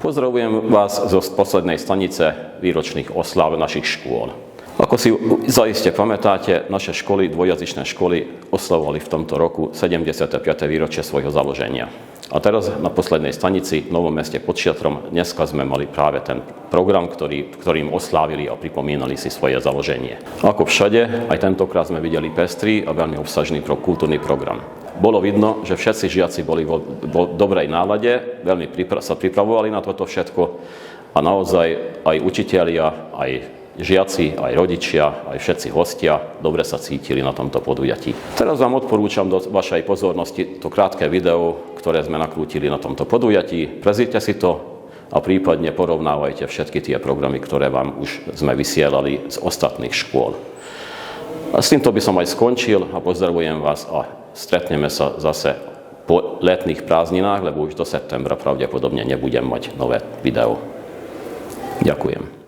Pozdravujem vás zo poslednej stanice výročných osláv našich škôl. Ako si zaiste pamätáte, naše školy, dvojjazyčné školy, oslavovali v tomto roku 75. výročie svojho založenia. A teraz na poslednej stanici v Novom Meste pod Šiatrom dneska sme mali práve ten program, ktorým oslávili a pripomínali si svoje založenie. Ako všade, aj tentokrát sme videli pestrý a veľmi obsažný kultúrny program. Bolo vidno, že všetci žiaci boli vo dobrej nálade, veľmi sa pripravovali na toto všetko a naozaj aj učitelia, aj žiaci, aj rodičia, aj všetci hostia dobre sa cítili na tomto podujatí. Teraz vám odporúčam do vašej pozornosti to krátke video, ktoré sme nakrútili na tomto podujatí. Prezrite si to a prípadne porovnávajte všetky tie programy, ktoré vám už sme vysielali z ostatných škôl. A s týmto by som aj skončil a pozdravujem vás a stretneme sa zase po letných prázdninách, lebo už do septembra pravdepodobne nebudem mať nové video. Ďakujem.